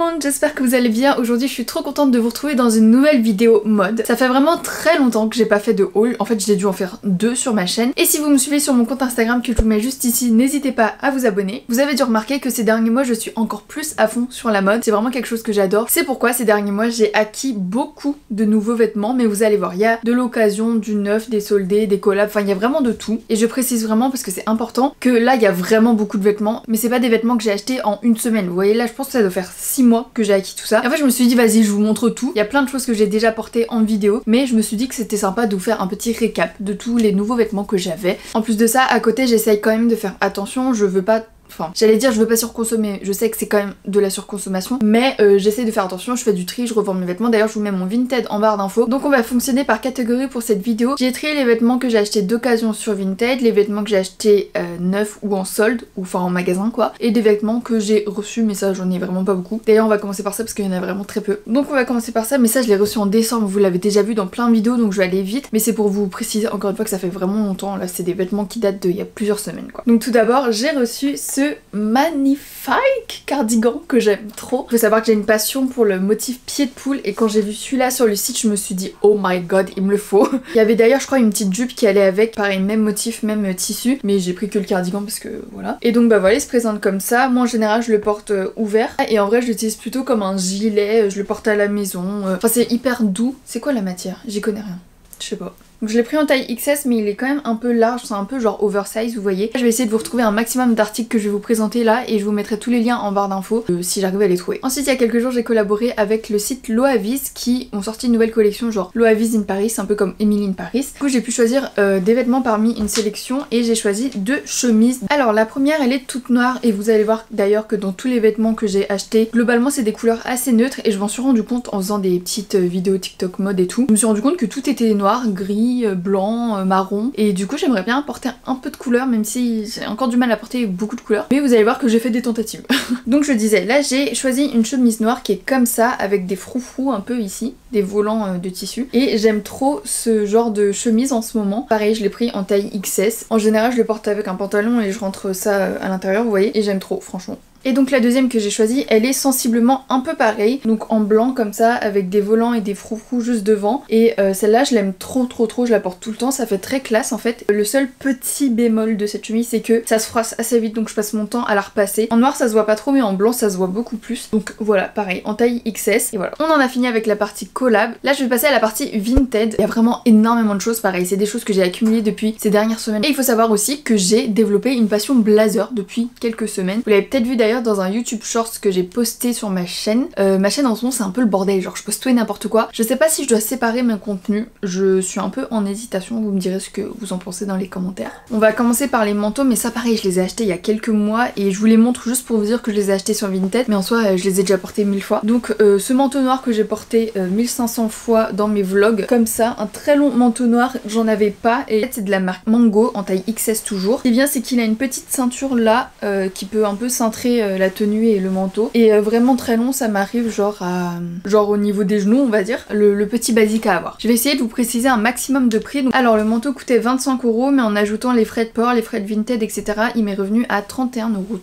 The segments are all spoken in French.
monde, j'espère que vous allez bien. Aujourd'hui je suis trop contente de vous retrouver dans une nouvelle vidéo mode. Ça fait vraiment très longtemps que j'ai pas fait de haul, en fait j'ai dû en faire 2 sur ma chaîne. Et si vous me suivez sur mon compte Instagram que je vous mets juste ici, n'hésitez pas à vous abonner. Vous avez dû remarquer que ces derniers mois je suis encore plus à fond sur la mode, c'est vraiment quelque chose que j'adore. C'est pourquoi ces derniers mois j'ai acquis beaucoup de nouveaux vêtements, mais vous allez voir, il y a de l'occasion, du neuf, des soldés, des collabs, enfin il y a vraiment de tout. Et je précise vraiment parce que c'est important que là il y a vraiment beaucoup de vêtements, mais c'est pas des vêtements que j'ai achetés en une semaine. Vous voyez là je pense que ça doit faire 6 mois que j'ai acquis tout ça. Et en fait je me suis dit vas-y je vous montre tout. Il y a plein de choses que j'ai déjà portées en vidéo, mais je me suis dit que c'était sympa de vous faire un petit récap de tous les nouveaux vêtements que j'avais. En plus de ça, à côté j'essaye quand même de faire attention, je veux pas... Enfin, j'allais dire je veux pas surconsommer, je sais que c'est quand même de la surconsommation, mais j'essaie de faire attention, je fais du tri, je revends mes vêtements, d'ailleurs je vous mets mon Vinted en barre d'infos. Donc on va fonctionner par catégorie pour cette vidéo. J'ai trié les vêtements que j'ai achetés d'occasion sur Vinted, les vêtements que j'ai achetés neufs ou en solde, ou enfin en magasin quoi, et des vêtements que j'ai reçus, mais ça j'en ai vraiment pas beaucoup. D'ailleurs on va commencer par ça parce qu'il y en a vraiment très peu. Donc on va commencer par ça, mais ça je l'ai reçu en décembre, vous l'avez déjà vu dans plein de vidéos, donc je vais aller vite, mais c'est pour vous préciser encore une fois que ça fait vraiment longtemps, là c'est des vêtements qui datent d'il y a plusieurs semaines quoi. Donc tout d'abord j'ai reçu ce magnifique cardigan que j'aime trop. Il faut savoir que j'ai une passion pour le motif pied de poule et quand j'ai vu celui-là sur le site je me suis dit oh my god il me le faut. Il y avait d'ailleurs je crois une petite jupe qui allait avec, pareil même motif, même tissu, mais j'ai pris que le cardigan parce que voilà. Et donc bah voilà il se présente comme ça. Moi en général je le porte ouvert et en vrai je l'utilise plutôt comme un gilet, je le porte à la maison. Enfin c'est hyper doux. C'est quoi la matière? J'y connais rien. Je sais pas. Donc je l'ai pris en taille XS mais il est quand même un peu large, c'est un peu genre oversize vous voyez. Je vais essayer de vous retrouver un maximum d'articles que je vais vous présenter là et je vous mettrai tous les liens en barre d'infos si j'arrive à les trouver. Ensuite il y a quelques jours j'ai collaboré avec le site Loavies qui ont sorti une nouvelle collection genre Loavies in Paris, un peu comme Emily in Paris. Du coup j'ai pu choisir des vêtements parmi une sélection et j'ai choisi 2 chemises. Alors la première elle est toute noire et vous allez voir d'ailleurs que dans tous les vêtements que j'ai achetés, globalement c'est des couleurs assez neutres et je m'en suis rendu compte en faisant des petites vidéos TikTok mode et tout. Je me suis rendu compte que tout était noir, gris, blanc, marron et du coup j'aimerais bien apporter un peu de couleur même si j'ai encore du mal à porter beaucoup de couleurs, mais vous allez voir que j'ai fait des tentatives. Donc je disais, là j'ai choisi une chemise noire qui est comme ça avec des froufrous un peu ici, des volants de tissu et j'aime trop ce genre de chemise en ce moment. Pareil je l'ai pris en taille XS, en général je le porte avec un pantalon et je rentre ça à l'intérieur vous voyez et j'aime trop franchement. Et donc la deuxième que j'ai choisie, elle est sensiblement un peu pareille, donc en blanc comme ça, avec des volants et des froufrous juste devant. Et celle-là, je l'aime trop, je la porte tout le temps, ça fait très classe en fait. Le seul petit bémol de cette chemise, c'est que ça se froisse assez vite, donc je passe mon temps à la repasser. En noir, ça se voit pas trop, mais en blanc, ça se voit beaucoup plus. Donc voilà, pareil, en taille XS. Et voilà, on en a fini avec la partie collab. Là, je vais passer à la partie Vinted. Il y a vraiment énormément de choses, pareil, c'est des choses que j'ai accumulées depuis ces dernières semaines. Et il faut savoir aussi que j'ai développé une passion blazer depuis quelques semaines. Vous l'avez peut-être vu d'ailleurs dans un YouTube Shorts que j'ai posté sur ma chaîne. Ma chaîne en ce moment c'est un peu le bordel, genre je poste tout et n'importe quoi. Je sais pas si je dois séparer mes contenus, je suis un peu en hésitation, vous me direz ce que vous en pensez dans les commentaires. On va commencer par les manteaux, mais ça pareil je les ai achetés il y a quelques mois et je vous les montre juste pour vous dire que je les ai achetés sur Vinted, mais en soi je les ai déjà portés 1000 fois. Donc ce manteau noir que j'ai porté 1500 fois dans mes vlogs, comme ça, un très long manteau noir, j'en avais pas et c'est de la marque Mango en taille XS toujours. Ce qui est bien c'est qu'il a une petite ceinture là qui peut un peu cintrer la tenue et le manteau et vraiment très long, ça m'arrive genre au niveau des genoux on va dire, le petit basique à avoir. Je vais essayer de vous préciser un maximum de prix. Donc, alors le manteau coûtait 25 € mais en ajoutant les frais de port, les frais de Vinted etc il m'est revenu à 31,30 €,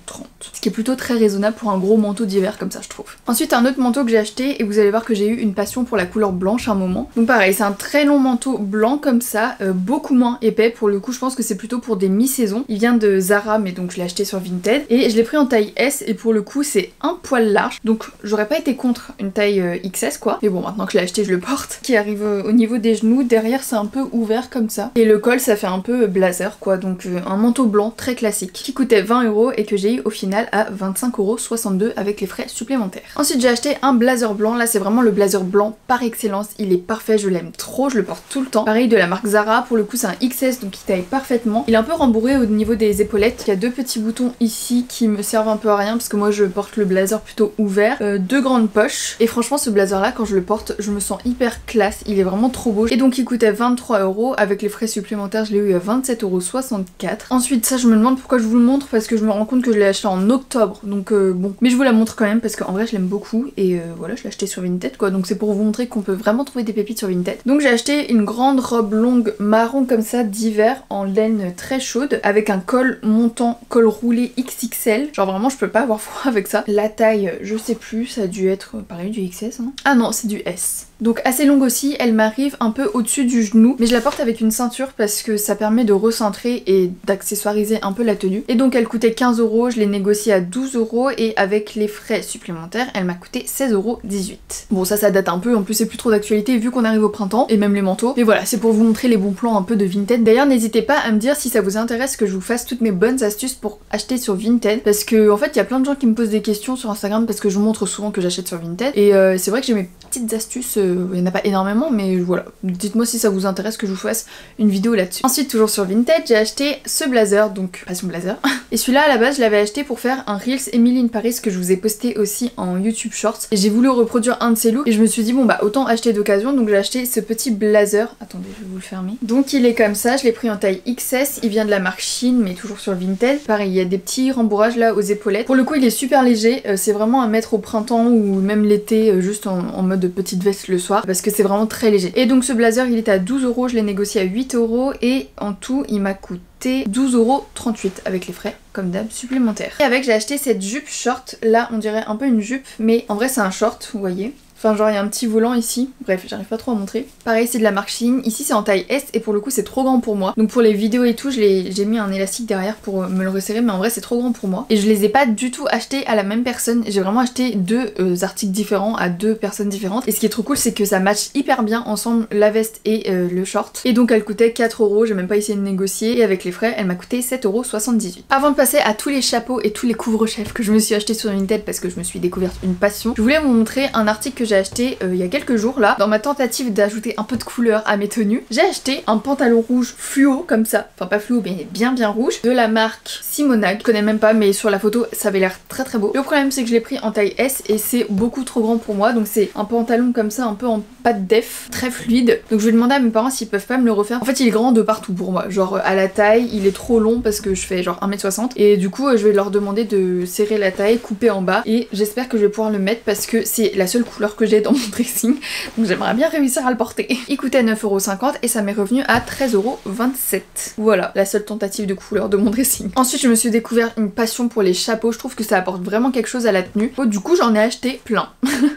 ce qui est plutôt très raisonnable pour un gros manteau d'hiver comme ça je trouve. Ensuite un autre manteau que j'ai acheté et vous allez voir que j'ai eu une passion pour la couleur blanche à un moment. Donc pareil c'est un très long manteau blanc comme ça, beaucoup moins épais pour le coup, je pense que c'est plutôt pour des mi-saisons. Il vient de Zara mais donc je l'ai acheté sur Vinted et je l'ai pris en taille S et pour le coup c'est un poil large, donc j'aurais pas été contre une taille XS quoi, mais bon maintenant que je l'ai acheté je le porte. Qui arrive au niveau des genoux, derrière c'est un peu ouvert comme ça et le col ça fait un peu blazer quoi, donc un manteau blanc très classique qui coûtait 20 € et que j'ai eu au final à 25,62 € avec les frais supplémentaires. Ensuite j'ai acheté un blazer blanc, là c'est vraiment le blazer blanc par excellence, il est parfait, je l'aime trop, je le porte tout le temps. Pareil de la marque Zara, pour le coup c'est un XS donc il taille parfaitement. Il est un peu rembourré au niveau des épaulettes, il y a 2 petits boutons ici qui me servent un peu à rien parce que moi je porte le blazer plutôt ouvert, 2 grandes poches et franchement ce blazer là quand je le porte je me sens hyper classe, il est vraiment trop beau et donc il coûtait 23 € avec les frais supplémentaires je l'ai eu à 27,64 €. Ensuite ça je me demande pourquoi je vous le montre parce que je me rends compte que je l'ai acheté en octobre donc bon, mais je vous la montre quand même parce qu'en vrai je l'aime beaucoup et voilà je l'ai acheté sur Vinted quoi, donc c'est pour vous montrer qu'on peut vraiment trouver des pépites sur Vinted. Donc j'ai acheté une grande robe longue marron comme ça d'hiver en laine très chaude avec un col montant, col roulé XXL, genre vraiment je peux pouvais pas avoir froid avec ça. La taille, je sais plus, ça a dû être pareil du XS hein. Ah non, c'est du S. Donc assez longue aussi, elle m'arrive un peu au-dessus du genou, mais je la porte avec une ceinture parce que ça permet de recentrer et d'accessoiriser un peu la tenue. Et donc elle coûtait 15 €, je l'ai négociée à 12 € et avec les frais supplémentaires, elle m'a coûté 16,18 €. Bon ça date un peu, en plus c'est plus trop d'actualité vu qu'on arrive au printemps, et même les manteaux. Mais voilà, c'est pour vous montrer les bons plans un peu de Vinted. D'ailleurs n'hésitez pas à me dire si ça vous intéresse que je vous fasse toutes mes bonnes astuces pour acheter sur Vinted, parce que en fait il y a plein de gens qui me posent des questions sur Instagram parce que je vous montre souvent que j'achète sur Vinted, et c'est vrai que j'ai mes petites astuces, il n'y en a pas énormément mais voilà, dites-moi si ça vous intéresse que je vous fasse une vidéo là-dessus. Ensuite toujours sur Vinted, j'ai acheté ce blazer, donc passion blazer, et celui-là à la base je l'avais acheté pour faire un Reels Emily in Paris que je vous ai posté aussi en YouTube Shorts, et j'ai voulu reproduire un de ces looks et je me suis dit bon bah autant acheter d'occasion, donc j'ai acheté ce petit blazer, attendez je vais vous le fermer, donc il est comme ça, je l'ai pris en taille XS, il vient de la marque Shein mais toujours sur Vinted, pareil il y a des petits rembourrages là aux épaulettes, pour le coup il est super léger, c'est vraiment à mettre au printemps ou même l'été, juste en mode petite veste le soir, parce que c'est vraiment très léger. Et donc ce blazer il était à 12 €, je l'ai négocié à 8 € et en tout il m'a coûté 12,38 € avec les frais, comme d'hab, supplémentaires. Et avec j'ai acheté cette jupe short, là on dirait un peu une jupe, mais en vrai c'est un short, vous voyez. Enfin genre il y a un petit volant ici, bref j'arrive pas trop à montrer. Pareil c'est de la marque Shein, ici c'est en taille S et pour le coup c'est trop grand pour moi. Donc pour les vidéos et tout j'ai mis un élastique derrière pour me le resserrer, mais en vrai c'est trop grand pour moi. Et je les ai pas du tout achetés à la même personne, j'ai vraiment acheté deux articles différents à deux personnes différentes. Et ce qui est trop cool c'est que ça match hyper bien ensemble, la veste et le short. Et donc elle coûtait 4 €, j'ai même pas essayé de négocier, et avec les frais elle m'a coûté 7,78 €. Avant de passer à tous les chapeaux et tous les couvre-chefs que je me suis acheté sur Vinted parce que je me suis découverte une passion, je voulais vous montrer un article que j'ai acheté il y a quelques jours là, dans ma tentative d'ajouter un peu de couleur à mes tenues. J'ai acheté un pantalon rouge fluo comme ça, enfin pas fluo mais bien rouge, de la marque Simonag, je connais même pas mais sur la photo ça avait l'air très très beau. Le problème c'est que je l'ai pris en taille S et c'est beaucoup trop grand pour moi, donc c'est un pantalon comme ça un peu en pâte def, très fluide, donc je vais demander à mes parents s'ils peuvent pas me le refaire. En fait il est grand de partout pour moi, genre à la taille il est trop long parce que je fais genre 1m60 et du coup je vais leur demander de serrer la taille, couper en bas, et j'espère que je vais pouvoir le mettre parce que c'est la seule couleur que j'ai dans mon dressing, donc j'aimerais bien réussir à le porter. Il coûtait 9,50 € et ça m'est revenu à 13,27 €. Voilà, la seule tentative de couleur de mon dressing. Ensuite je me suis découvert une passion pour les chapeaux, je trouve que ça apporte vraiment quelque chose à la tenue. Oh, du coup j'en ai acheté plein.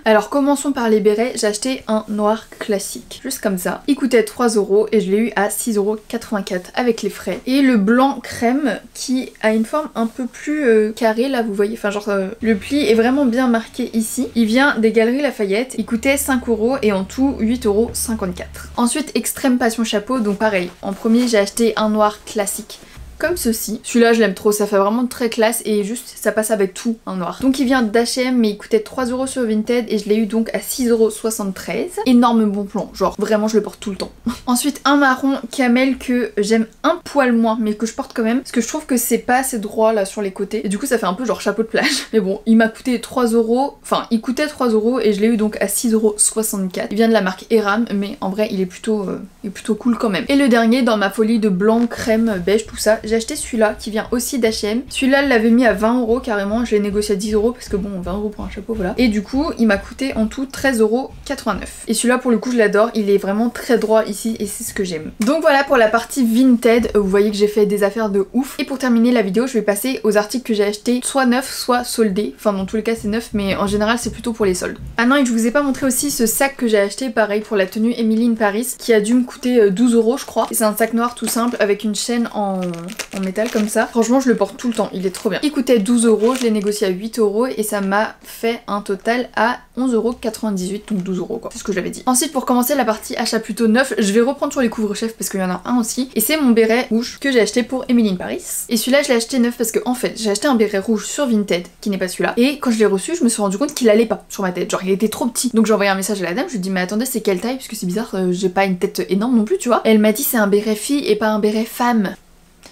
Alors commençons par les bérets, j'ai acheté un noir classique, juste comme ça. Il coûtait 3 € et je l'ai eu à 6,84 € avec les frais. Et le blanc crème qui a une forme un peu plus carrée là, vous voyez, enfin genre le pli est vraiment bien marqué ici. Il vient des Galeries Lafayette, il coûtait 5 € et en tout 8,54 €. Ensuite extrême passion chapeau, donc pareil, en premier j'ai acheté un noir classique comme ceci. Celui-là je l'aime trop, ça fait vraiment très classe et juste ça passe avec tout un noir. Donc il vient d'H&M mais il coûtait 3 € sur Vinted et je l'ai eu donc à 6,73 €. Énorme bon plan, genre vraiment je le porte tout le temps. Ensuite un marron camel que j'aime un poil moins mais que je porte quand même parce que je trouve que c'est pas assez droit là sur les côtés et du coup ça fait un peu genre chapeau de plage. Mais bon il m'a coûté 3 €, enfin il coûtait 3 € et je l'ai eu donc à 6,64 €. Il vient de la marque Eram mais en vrai il est plutôt cool quand même. Et le dernier dans ma folie de blanc, crème, beige, tout ça, j'ai acheté celui-là qui vient aussi d'H&M. Celui-là je l'avais mis à 20 € carrément, je l'ai négocié à 10 € parce que bon 20 € pour un chapeau voilà. Et du coup il m'a coûté en tout 13,89 €. Et celui-là pour le coup je l'adore, il est vraiment très droit ici et c'est ce que j'aime. Donc voilà pour la partie Vinted, vous voyez que j'ai fait des affaires de ouf. Et pour terminer la vidéo je vais passer aux articles que j'ai achetés soit neufs soit soldés. Enfin dans tous les cas c'est neuf mais en général c'est plutôt pour les soldes. Ah non et je vous ai pas montré aussi ce sac que j'ai acheté pareil pour la tenue Emily in Paris qui a dû me coûter 12 € je crois. Et c'est un sac noir tout simple avec une chaîne en métal comme ça. Franchement je le porte tout le temps, il est trop bien. Il coûtait 12 €, je l'ai négocié à 8 € et ça m'a fait un total à 11,98 €, donc 12 € quoi, c'est ce que j'avais dit. Ensuite pour commencer la partie achat plutôt neuf, je vais reprendre sur les couvre-chefs parce qu'il y en a un aussi. Et c'est mon béret rouge que j'ai acheté pour Emily in Paris. Et celui-là je l'ai acheté neuf parce que en fait j'ai acheté un béret rouge sur Vinted qui n'est pas celui-là. Et quand je l'ai reçu je me suis rendu compte qu'il allait pas sur ma tête, genre il était trop petit. Donc j'ai envoyé un message à la dame, je lui ai dit mais attendez c'est quelle taille parce que c'est bizarre, j'ai pas une tête énorme non plus tu vois. Et elle m'a dit c'est un béret fille et pas un béret femme.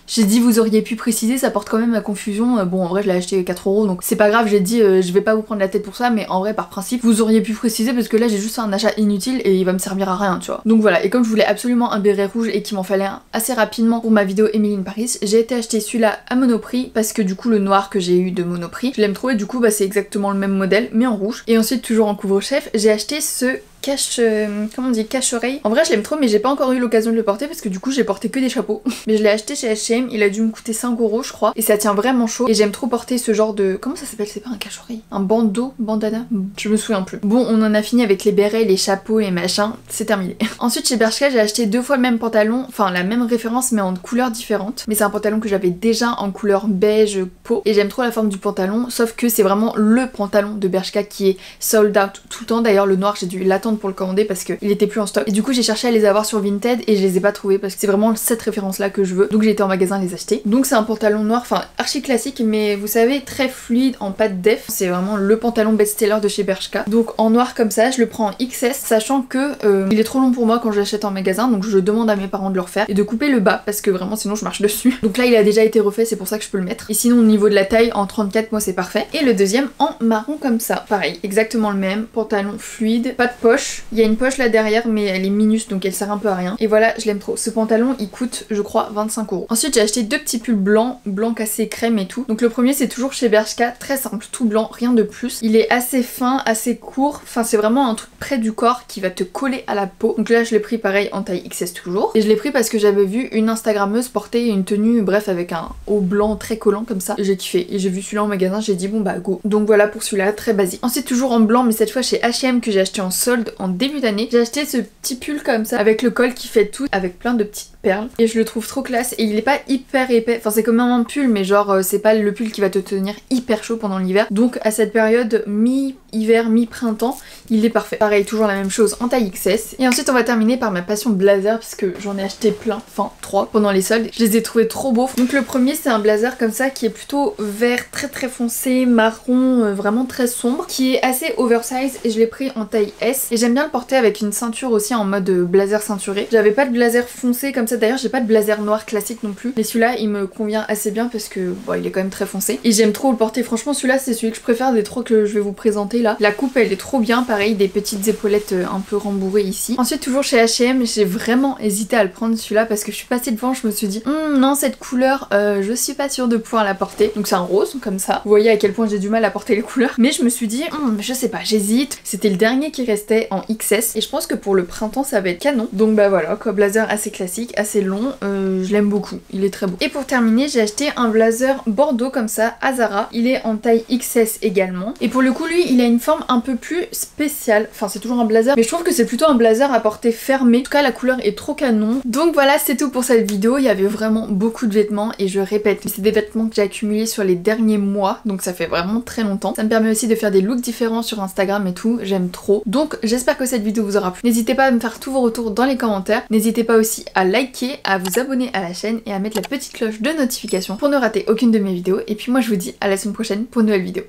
J'ai dit vous auriez pu préciser, ça porte quand même à confusion. Bon en vrai je l'ai acheté 4 € donc c'est pas grave, j'ai dit je vais pas vous prendre la tête pour ça, mais en vrai par principe vous auriez pu préciser parce que là j'ai juste fait un achat inutile et il va me servir à rien tu vois. Donc voilà, et comme je voulais absolument un béret rouge et qu'il m'en fallait un assez rapidement pour ma vidéo Emily in Paris, j'ai été acheter celui-là à Monoprix parce que du coup le noir que j'ai eu de Monoprix, je l'aime trop et du coup bah c'est exactement le même modèle mais en rouge. Et ensuite toujours en couvre-chef, j'ai acheté ce cache... comment on dit, cache-oreille. En vrai je l'aime trop mais j'ai pas encore eu l'occasion de le porter parce que du coup j'ai porté que des chapeaux. Mais je l'ai acheté chez H&M, il a dû me coûter 5 € je crois. Et ça tient vraiment chaud. Et j'aime trop porter ce genre de... Comment ça s'appelle? C'est pas un cache-oreille. Un bandeau? Bandana? Je me souviens plus. Bon, on en a fini avec les bérets, les chapeaux et machin. C'est terminé. Ensuite chez Bershka j'ai acheté 2 fois le même pantalon. Enfin la même référence mais en couleurs différentes. Mais c'est un pantalon que j'avais déjà en couleur beige peau. Et j'aime trop la forme du pantalon. Sauf que c'est vraiment le pantalon de Bershka qui est sold out tout le temps. D'ailleurs le noir j'ai dû l'attendre pour le commander parce qu'il était plus en stock. Et du coup j'ai cherché à les avoir sur Vinted et je les ai pas trouvés parce que c'est vraiment cette référence là que je veux. Donc j'ai été en magasin les acheter. Donc c'est un pantalon noir, enfin archi classique mais vous savez très fluide en pâte def. C'est vraiment le pantalon best-seller de chez Bershka. Donc en noir comme ça, je le prends en XS sachant que il est trop long pour moi quand je l'achète en magasin. Donc je demande à mes parents de le refaire et de couper le bas parce que vraiment sinon je marche dessus. Donc là il a déjà été refait, c'est pour ça que je peux le mettre. Et sinon au niveau de la taille en 34 moi c'est parfait. Et le deuxième en marron comme ça. Pareil, exactement le même. Pantalon fluide, pas de poche. Il y a une poche là derrière mais elle est minus donc elle sert un peu à rien. Et voilà, je l'aime trop. Ce pantalon il coûte je crois 25 €. Ensuite j'ai acheté 2 petits pulls blancs cassés crème et tout. Donc le premier c'est toujours chez Bershka, très simple, tout blanc, rien de plus. Il est assez fin, assez court. Enfin c'est vraiment un truc près du corps qui va te coller à la peau. Donc là je l'ai pris pareil en taille XS toujours. Et je l'ai pris parce que j'avais vu une Instagrammeuse porter une tenue bref avec un haut blanc très collant comme ça. J'ai kiffé. Et j'ai vu celui-là en magasin, j'ai dit bon bah go. Donc voilà pour celui-là, très basique. Ensuite toujours en blanc mais cette fois chez H&M que j'ai acheté en solde en début d'année. J'ai acheté ce petit pull comme ça avec le col qui fait tout avec plein de petites perles. Et je le trouve trop classe et il est pas hyper épais. Enfin c'est comme un pull mais genre c'est pas le pull qui va te tenir hyper chaud pendant l'hiver. Donc à cette période mi-hiver, mi-printemps, il est parfait. Pareil, toujours la même chose en taille XS. Et ensuite on va terminer par ma passion blazer puisque j'en ai acheté plein, enfin 3 pendant les soldes. Je les ai trouvés trop beaux. Donc le premier c'est un blazer comme ça qui est plutôt vert très foncé, marron, vraiment très sombre, qui est assez oversize et je l'ai pris en taille S. Et j'aime bien le porter avec une ceinture aussi en mode blazer ceinturé. J'avais pas de blazer foncé comme ça, d'ailleurs j'ai pas de blazer noir classique non plus. Mais celui-là il me convient assez bien parce que bon, il est quand même très foncé. Et j'aime trop le porter, franchement celui-là c'est celui que je préfère des 3 que je vais vous présenter là. La coupe elle est trop bien, pareil des petites épaulettes un peu rembourrées ici. Ensuite toujours chez H&M j'ai vraiment hésité à le prendre celui-là parce que je suis passée devant, je me suis dit non cette couleur je suis pas sûre de pouvoir la porter. Donc c'est un rose comme ça. Vous voyez à quel point j'ai du mal à porter les couleurs. Mais je me suis dit je sais pas, j'hésite. C'était le dernier qui restait en XS et je pense que pour le printemps ça va être canon. Donc bah voilà quoi, blazer assez classique, assez long, je l'aime beaucoup, il est très beau. Et pour terminer j'ai acheté un blazer bordeaux comme ça à Zara. Il est en taille XS également. Et pour le coup lui il a une forme un peu plus spéciale. Enfin c'est toujours un blazer mais je trouve que c'est plutôt un blazer à portée fermée. En tout cas la couleur est trop canon. Donc voilà c'est tout pour cette vidéo. Il y avait vraiment beaucoup de vêtements et je répète c'est des vêtements que j'ai accumulés sur les derniers mois. Donc ça fait vraiment très longtemps. Ça me permet aussi de faire des looks différents sur Instagram et tout. J'aime trop. Donc j'espère que cette vidéo vous aura plu. N'hésitez pas à me faire tous vos retours dans les commentaires. N'hésitez pas aussi à liker, à vous abonner à la chaîne et à mettre la petite cloche de notification pour ne rater aucune de mes vidéos. Et puis moi je vous dis à la semaine prochaine pour une nouvelle vidéo.